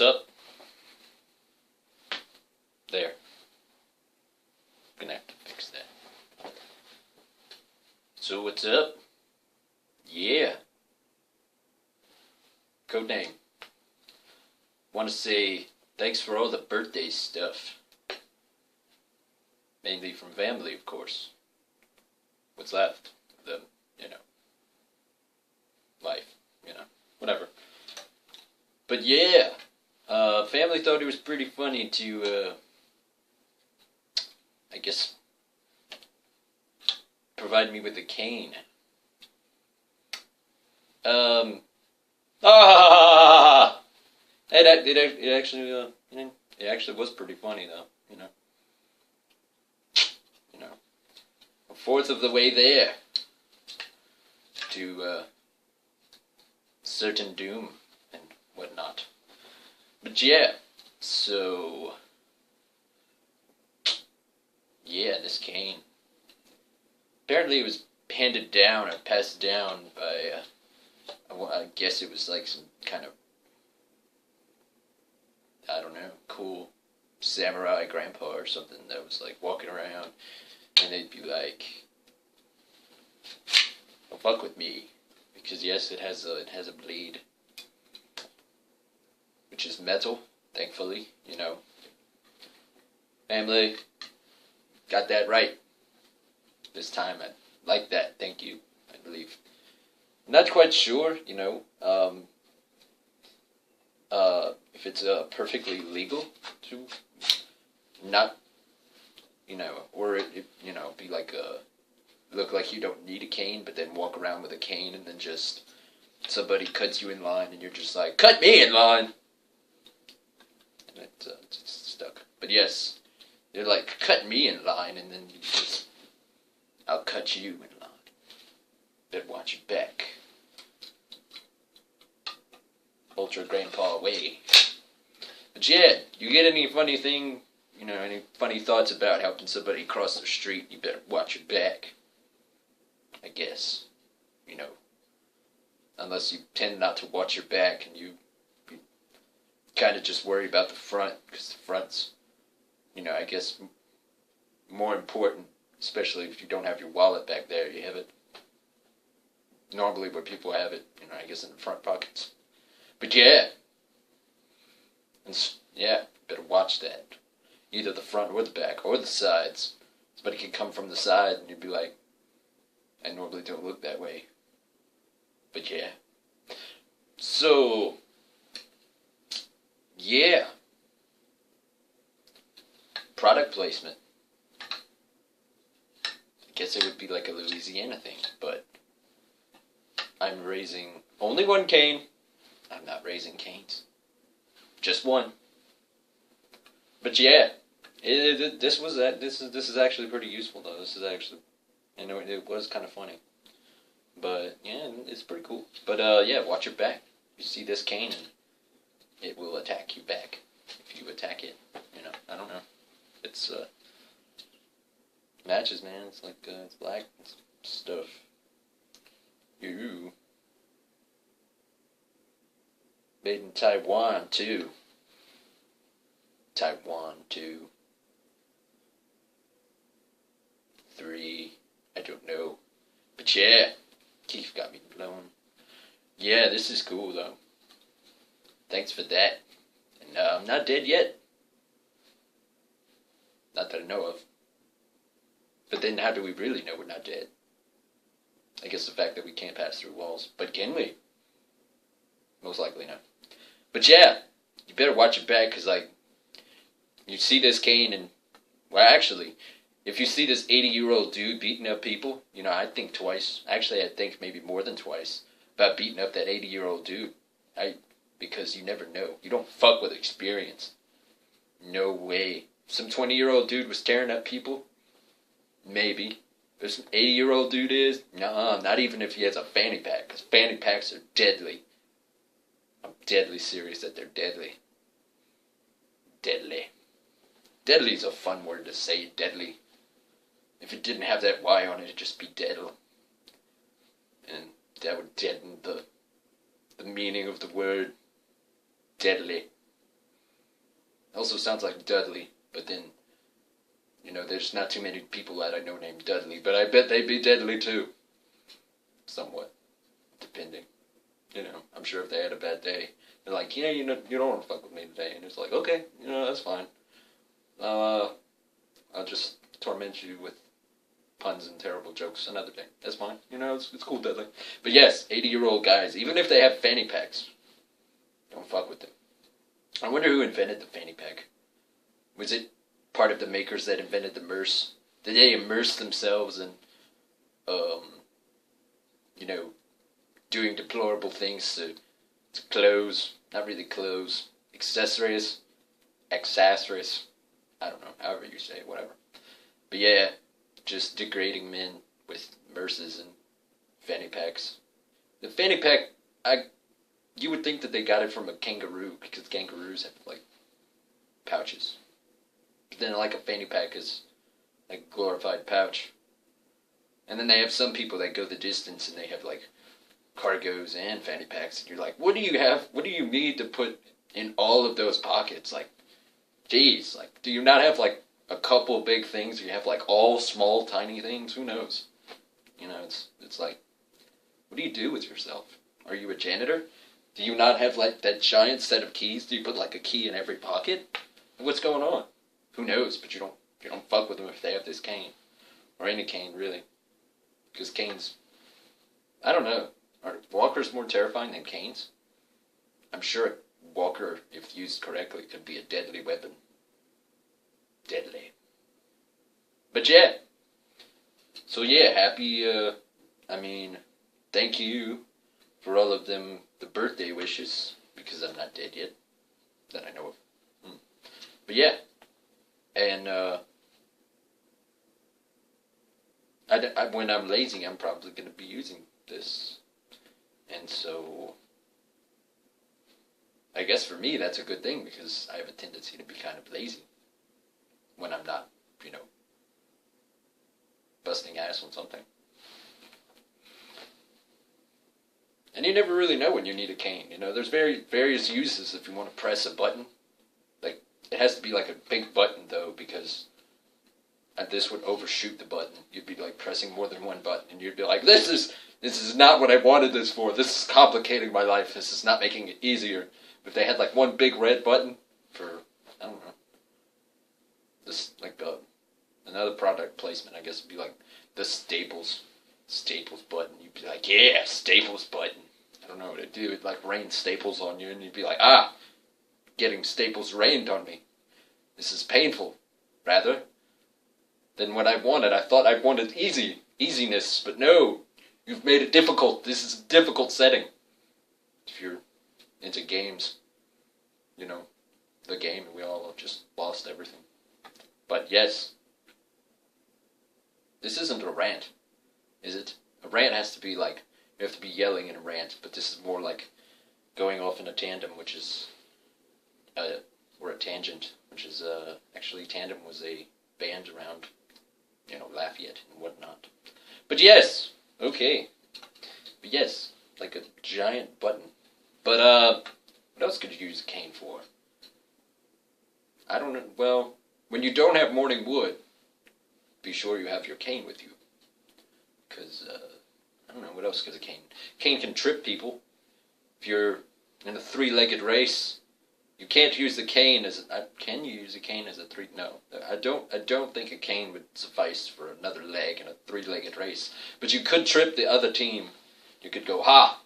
What's up? There. Gonna have to fix that. So what's up? Yeah. Codename. Want to say thanks for all the birthday stuff. Mainly from family, of course. What's left? The, life, whatever. But yeah, family thought it was pretty funny to, I guess, provide me with a cane. It actually was pretty funny though, a fourth of the way there to, certain doom and whatnot. But yeah, so, yeah, this cane. Apparently it was handed down or passed down by, I guess it was like some kind of, I don't know, cool samurai grandpa or something that was like walking around and they'd be like, "Don't fuck with me," because yes, it has a blade, which is metal, thankfully, Family got that right this time. I like that. Thank you. I believe. Not quite sure, if it's perfectly legal to not, or it be like look like you don't need a cane, but then walk around with a cane and then just somebody cuts you in line and you're just like, cut me in line! And it's stuck. But yes, they're like, cut me in line, and then you just, I'll cut you in line. Better watch your back. Ultra grandpa way. But yeah, you get any funny thing, any funny thoughts about helping somebody cross the street, you better watch your back. I guess. Unless you tend not to watch your back and you kind of just worry about the front, because the front's, I guess more important, especially if you don't have your wallet back there. You have it normally where people have it, I guess in the front pockets. But yeah, better watch that. Either the front or the back or the sides. Somebody could come from the side and you'd be like, I normally don't look that way. But yeah. So, yeah. Product placement. I guess it would be like a Louisiana thing, but I'm raising only one cane. I'm not raising canes. Just one. But yeah, this is actually pretty useful though. This is actually, it was kind of funny. But yeah, it's pretty cool. But yeah, watch your back. You see this cane, and it will attack you back if you attack it. I don't know. It's matches, man. It's like it's black and stuff. Ooh. Made in Taiwan too. Taiwan 2. 3. I don't know. But yeah. Keith got me blown. Yeah, this is cool though. Thanks for that. And I'm not dead yet. Not that I know of. But then how do we really know we're not dead? I guess the fact that we can't pass through walls. But can we? Most likely no. But yeah, you better watch your back, because like, you see this cane and, well actually, if you see this 80-year-old dude beating up people, I think twice. Actually, I think maybe more than twice about beating up that 80-year-old dude. Because you never know. You don't fuck with experience. No way. Some 20-year-old dude was tearing up people? Maybe. But some 80-year-old dude is? Nuh-uh, not even if he has a fanny pack, because fanny packs are deadly. I'm deadly serious that they're deadly. Deadly. Deadly's a fun word to say, deadly. If it didn't have that Y on it, it'd just be deadly. And that would deaden the meaning of the word deadly. Also sounds like Dudley, but then, there's not too many people that I know named Dudley, but I bet they'd be deadly too. Somewhat. Depending. I'm sure if they had a bad day, they're like, yeah, you don't want to fuck with me today. And it's like, okay, that's fine. I'll just torment you with puns and terrible jokes another day. That's fine. It's cool, Dudley. But yes, 80-year-old guys, even if they have fanny packs, don't fuck with them. I wonder who invented the fanny pack. Was it part of the makers that invented the merce? Did they immerse themselves in, doing deplorable things to clothes, not really clothes, accessories, I don't know, however you say it, whatever. But yeah, just degrading men with merces and fanny packs. The fanny pack, you would think that they got it from a kangaroo, because kangaroos have, like, pouches. But then, like, a fanny pack is, like, a glorified pouch. And then they have some people that go the distance and they have, like, cargos and fanny packs. And you're like, what do you need to put in all of those pockets? Like, geez, like, do you not have, like, a couple big things? Do you have, like, all small, tiny things? Who knows? It's like, what do you do with yourself? Are you a janitor? Do you not have, like, that giant set of keys? Do you put, like, a key in every pocket? What's going on? Who knows? But you don't fuck with them if they have this cane. Or any cane, really. Because canes, I don't know. Are walkers more terrifying than canes? I'm sure a walker, if used correctly, could be a deadly weapon. Deadly. But yeah. So yeah, happy, thank you for all of the birthday wishes, because I'm not dead yet, that I know of. But yeah, and when I'm lazy, I'm probably going to be using this, and so I guess for me that's a good thing, because I have a tendency to be kind of lazy when I'm not, busting ass on something. And you never really know when you need a cane. There's various uses if you want to press a button. Like, it has to be like a big button though, because this would overshoot the button. You'd be like pressing more than one button, and you'd be like, this is not what I wanted this for. This is complicating my life. This is not making it easier. But if they had like one big red button for, I don't know, this, like, another product placement, I guess, would be like the Staples button. You'd be like, yeah, Staples button. I don't know what it'd do. It'd like rain staples on you, and you'd be like, getting staples rained on me. This is painful, rather than what I wanted. I thought I wanted easiness, but no, you've made it difficult. This is a difficult setting. If you're into games, the game, and we all have just lost everything. But yes, this isn't a rant, is it? A rant has to be like, you have to be yelling in a rant, but this is more like going off in a tandem, which is, or a tangent, which is, actually Tandem was a band around, Lafayette and whatnot. But yes, okay. But yes, like a giant button. But, what else could you use a cane for? I don't know, well, when you don't have morning wood, be sure you have your cane with you. Because, I don't know, what else could a cane? Cane can trip people. If you're in a three-legged race, you can't use the cane as can you use a cane as a no. I don't think a cane would suffice for another leg in a three-legged race. But you could trip the other team. You could go, ha!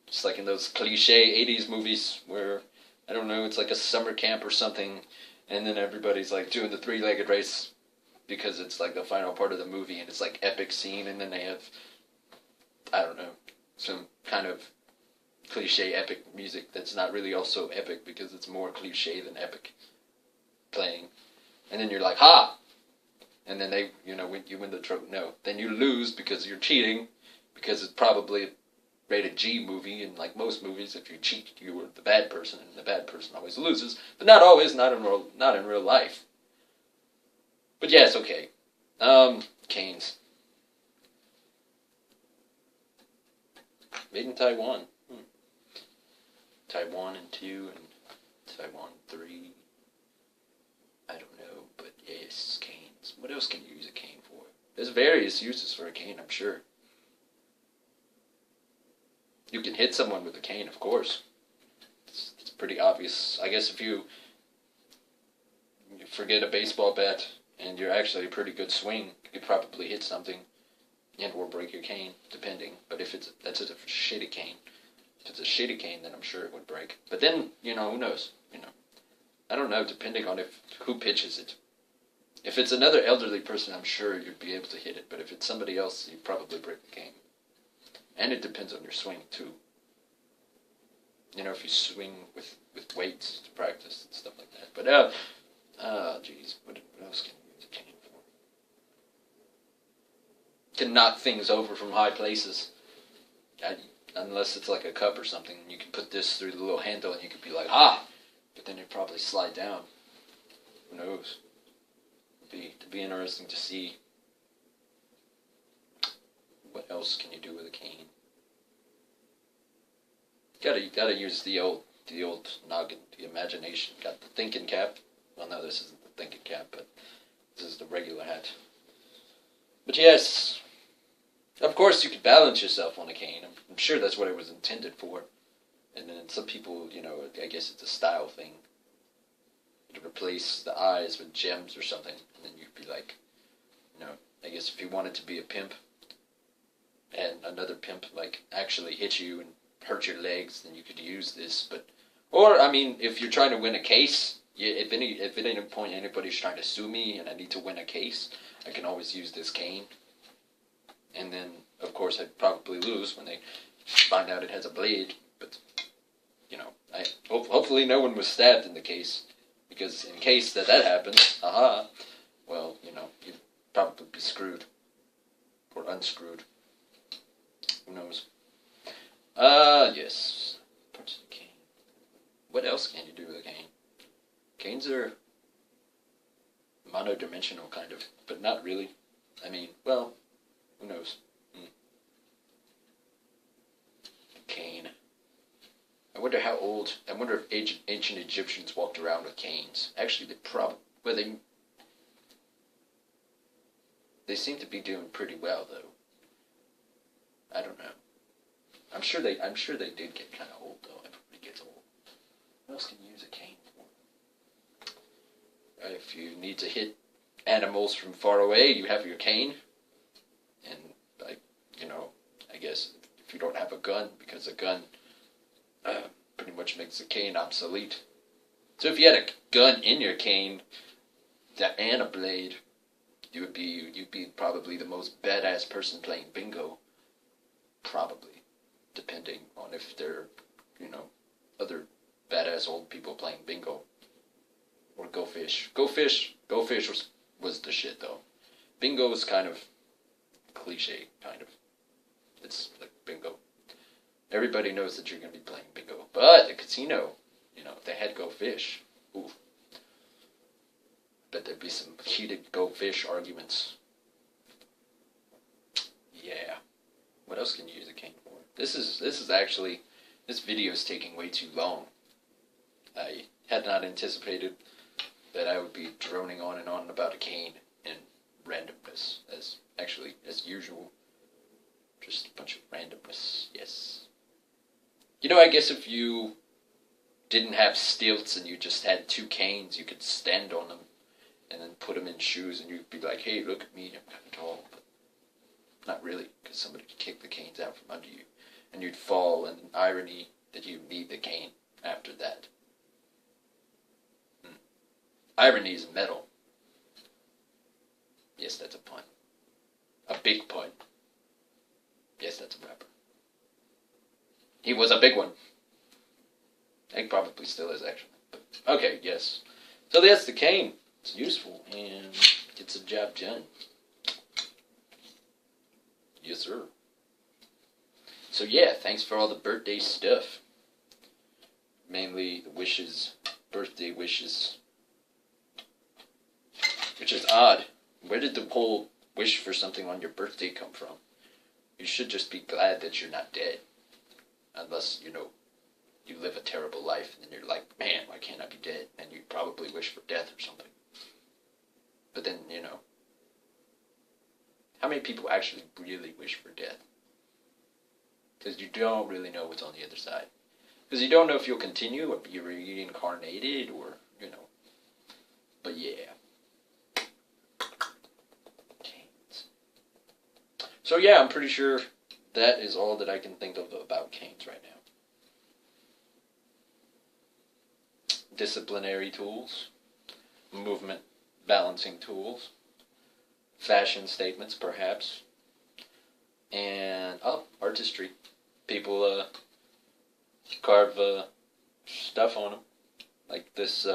Just like in those cliche 80s movies where, I don't know, it's like a summer camp or something, and then everybody's like doing the three-legged race because it's like the final part of the movie, and it's like epic scene, and then they have, I don't know, some kind of cliche epic music that's not really also epic because it's more cliche than epic playing. And then you're like, ha! And then they, you win the trophy. No. Then you lose because you're cheating, because it's probably a rated G movie, and like most movies, if you cheat, you were the bad person, and the bad person always loses. But not always, not in real life. But yes, okay. Canes. Made in Taiwan. Taiwan in 2 and Taiwan 3. else can you use a cane for? There's various uses for a cane, I'm sure. You can hit someone with a cane, of course. It's pretty obvious. I guess if you forget a baseball bat and you're actually a pretty good swing, you could probably hit something and or break your cane, depending. But if that's a shitty cane. If it's a shitty cane, then I'm sure it would break. But then, who knows? I don't know, depending on who pitches it. If it's another elderly person, I'm sure you'd be able to hit it. But if it's somebody else, you'd probably break the cane. And it depends on your swing, too. If you swing with weights to practice and stuff like that. But, jeez, what else can you use a cane for? Can knock things over from high places. Unless it's like a cup or something, you can put this through the little handle and you could be like, but then it'd probably slide down. Who knows? It'd be interesting to see. What else can you do with a cane? You gotta use the old noggin, the imagination. Got the thinking cap. Well, no, this isn't the thinking cap, but this is the regular hat. But yes, of course you could balance yourself on a cane. I'm sure that's what it was intended for. And then some people, I guess it's a style thing. To replace the eyes with gems or something. And then you'd be like, I guess if you wanted to be a pimp, and another pimp, actually hit you and hurt your legs, then you could use this. Or, if you're trying to win a case, if at any point anybody's trying to sue me and I need to win a case, I can always use this cane. And then, of course, I'd probably lose when they find out it has a blade. But, hopefully no one was stabbed in the case. Because in case that happens, well, you'd probably be screwed. Or unscrewed. Who knows? Yes. Parts of the cane. What else can you do with a cane? Canes are monodimensional, kind of. But not really. Well, who knows? Cane. I wonder if ancient Egyptians walked around with canes. Actually, they seem to be doing pretty well, though. I don't know. I'm sure they did get kind of old, though. Everybody gets old. What else can you use a cane for? If you need to hit animals from far away, you have your cane. And, I guess if you don't have a gun, because a gun pretty much makes the cane obsolete. So if you had a gun in your cane and a blade, you'd be probably the most badass person playing bingo. Probably. Depending on if they're, other badass old people playing bingo. Or Go Fish. Go Fish was the shit, though. Bingo is kind of cliche, kind of. It's like bingo. Everybody knows that you're going to be playing bingo. But the casino, if they had Go Fish, ooh. Bet there'd be some heated Go Fish arguments. Yeah. What else can you use a cane for? This video is taking way too long. I had not anticipated that I would be droning on and on about a cane and randomness, as usual. Just a bunch of randomness, yes. I guess if you didn't have stilts and you just had two canes, you could stand on them and then put them in shoes and you'd be like, hey, look at me, I'm kind of tall. But not really, because somebody could kick the canes out from under you. And you'd fall, and irony that you need the cane after that. Irony is metal. Yes, that's a pun. A big pun. Yes, that's a rapper. He was a big one. He probably still is, actually. But, okay, yes. So that's the cane. It's useful, and gets the job done. Yes, sir. So yeah, thanks for all the birthday stuff. Mainly the wishes, birthday wishes. Which is odd. Where did the whole wish for something on your birthday come from? You should just be glad that you're not dead. Unless, you live a terrible life, and then you're like, man, why can't I be dead? And you probably wish for death or something. But then, how many people actually really wish for death? Because you don't really know what's on the other side. Because you don't know if you'll continue or be reincarnated or, you know. But yeah. Canes. So yeah, I'm pretty sure that is all that I can think of about canes right now. Disciplinary tools. Movement balancing tools. Fashion statements, perhaps. And, artistry. People, carve, stuff on them. Like this,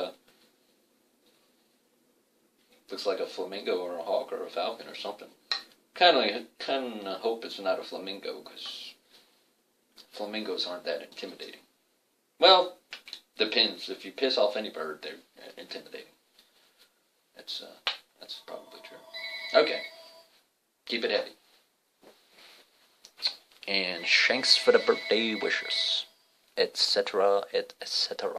looks like a flamingo or a hawk or a falcon or something. Kind of hope it's not a flamingo, because flamingos aren't that intimidating. Well, depends. If you piss off any bird, they're intimidating. That's probably true. Okay. Keep it heavy. And thanks for the birthday wishes, etc., etc.